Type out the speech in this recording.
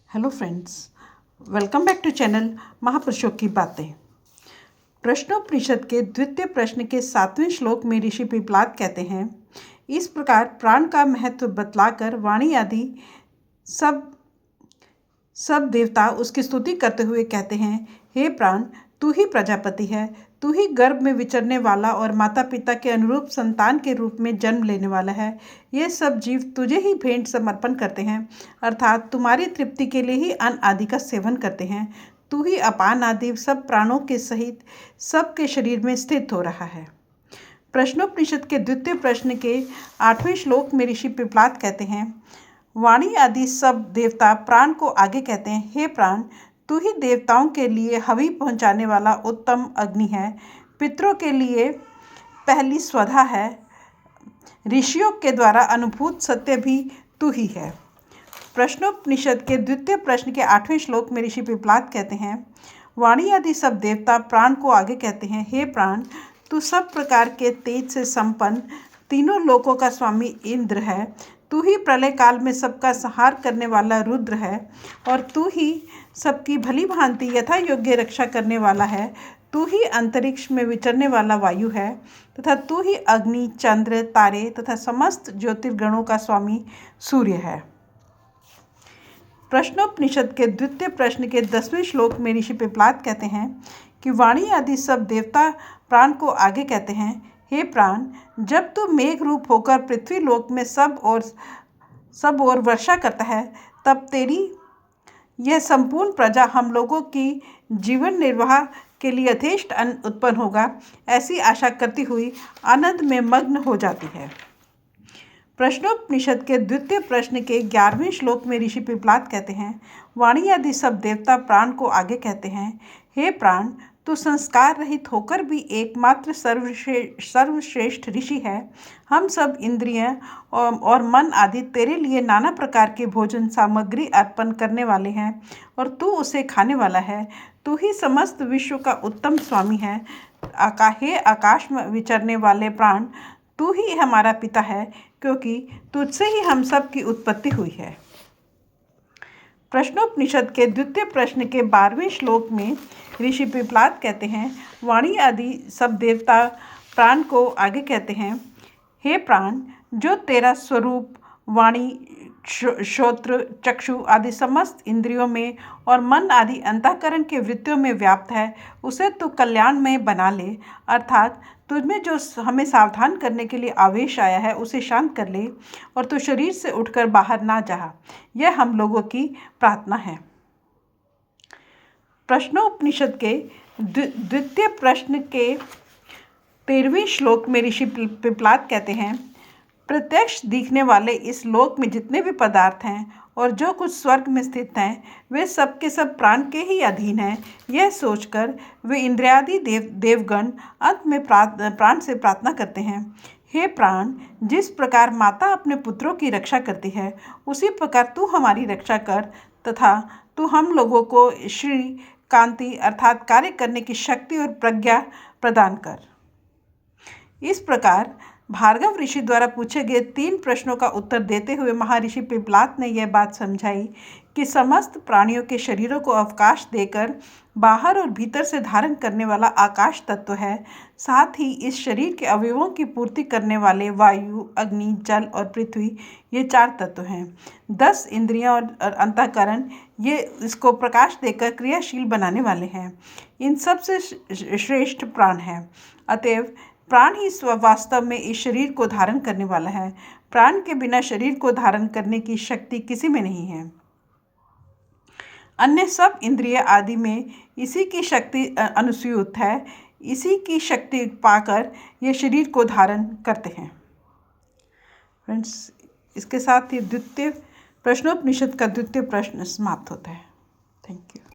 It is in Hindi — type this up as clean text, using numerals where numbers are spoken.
Hello friends, welcome back to channel महापुरुषों की बातें। प्रश्नोपनिषद के द्वितीय प्रश्न के 7वें श्लोक में ऋषि पिपलाद कहते हैं, इस प्रकार प्राण का महत्व बतलाकर वाणी आदि सब देवता उसकी स्तुति करते हुए कहते हैं, हे प्राण, तू ही प्रजापति है, तू ही गर्भ में विचरने वाला और माता पिता के अनुरूप संतान के रूप में जन्म लेने वाला है। ये सब जीव तुझे ही भेंट समर्पण करते हैं, अर्थात तुम्हारी तृप्ति के लिए ही अन्न आदि का सेवन करते हैं। तू ही अपान आदि सब प्राणों के सहित सबके शरीर में स्थित हो रहा है। प्रश्नोपनिषद के द्वितीय प्रश्न के 8वें श्लोक में ऋषि पिपलाद कहते हैं, वाणी आदि सब देवता प्राण को आगे कहते हैं, हे प्राण, तू ही देवताओं के लिए हवि पहुंचाने वाला उत्तम अग्नि है, पितरों के लिए पहली स्वधा है, ऋषियों के द्वारा अनुभूत सत्य भी तू ही है। प्रश्नोपनिषद के द्वितीय प्रश्न के 8वें श्लोक में ऋषि पिपलाद कहते हैं, वाणी आदि सब देवता प्राण को आगे कहते हैं, हे प्राण, तू सब प्रकार के तेज से संपन्न तीनों लोकों का स्वामी इंद्र है, तू ही प्रलय काल में सबका संहार करने वाला रुद्र है, और तू ही सबकी भली भांति यथा योग्य रक्षा करने वाला है। तू ही अंतरिक्ष में विचरने वाला वायु है, तथा तू ही अग्नि, चंद्र, तारे तथा समस्त ज्योतिर्गणों का स्वामी सूर्य है। प्रश्नोपनिषद के द्वितीय प्रश्न के 10वें श्लोक में ऋषि पिपलाद कहते हैं कि वाणी आदि सब देवता प्राण को आगे कहते हैं, हे प्राण, जब तू मेघ रूप होकर पृथ्वी लोक में सब ओर वर्षा करता है, तब तेरी यह संपूर्ण प्रजा हम लोगों की जीवन निर्वाह के लिए यथेष्ट अन्न उत्पन्न होगा, ऐसी आशा करती हुई आनंद में मग्न हो जाती है। प्रश्नोपनिषद के द्वितीय प्रश्न के 11वें श्लोक में ऋषि पिपलाद कहते हैं, वाणी आदि सब देवता प्राण को आगे कहते हैं, हे प्राण, तू संस्कार रहित होकर भी एकमात्र सर्वश्रेष्ठ ऋषि है। हम सब इंद्रियां और मन आदि तेरे लिए नाना प्रकार के भोजन सामग्री अर्पण करने वाले हैं, और तू उसे खाने वाला है। तू ही समस्त विश्व का उत्तम स्वामी है। हे आकाश में विचरने वाले प्राण, तू ही हमारा पिता है, क्योंकि तुझसे ही हम सब की उत्पत्ति हुई है। प्रश्नोपनिषद के द्वितीय प्रश्न के 12वें श्लोक में ऋषि पिपलाद कहते हैं, वाणी आदि सब देवता प्राण को आगे कहते हैं, हे प्राण, जो तेरा स्वरूप वाणी, श्रोत्र, चक्षु आदि समस्त इंद्रियों में और मन आदि अंतःकरण के वृत्तियों में व्याप्त है, उसे तू कल्याण में बना ले, अर्थात तुझमें जो हमें सावधान करने के लिए आवेश आया है उसे शांत कर ले, और तू शरीर से उठकर बाहर ना जा। यह हम लोगों की प्रार्थना है। प्रश्नोपनिषद के द्वितीय प्रश्न के 13वें श्लोक में ऋषि पिपलाद कहते हैं, प्रत्यक्ष दिखने वाले इस लोक में जितने भी पदार्थ हैं और जो कुछ स्वर्ग में स्थित हैं, वे सब के सब प्राण के ही अधीन हैं। यह सोचकर वे इंद्रियादि देवगण अंत में प्राण से प्रार्थना करते हैं, हे प्राण, जिस प्रकार माता अपने पुत्रों की रक्षा करती है, उसी प्रकार तू हमारी रक्षा कर, तथा तू हम लोगों को श्री कांति अर्थात कार्य करने की शक्ति और प्रज्ञा प्रदान कर। इस प्रकार भार्गव ऋषि द्वारा पूछे गए 3 प्रश्नों का उत्तर देते हुए महर्षि पिपलाद ने यह बात समझाई कि समस्त प्राणियों के शरीरों को अवकाश देकर बाहर और भीतर से धारण करने वाला आकाश तत्व है। साथ ही इस शरीर के अवयवों की पूर्ति करने वाले वायु, अग्नि, जल और पृथ्वी, ये 4 तत्व हैं। 10 इंद्रियां और अंतःकरण ये इसको प्रकाश देकर क्रियाशील बनाने वाले हैं। इन सब से श्रेष्ठ प्राण है। अतएव प्राण ही वास्तव में इस शरीर को धारण करने वाला है। प्राण के बिना शरीर को धारण करने की शक्ति किसी में नहीं है। अन्य सब इंद्रिय आदि में इसी की शक्ति अनुस्यूत है। इसी की शक्ति पाकर ये शरीर को धारण करते हैं। फ्रेंड्स, इसके साथ ही प्रश्नोपनिषद का द्वितीय प्रश्न समाप्त होता है। Thank you.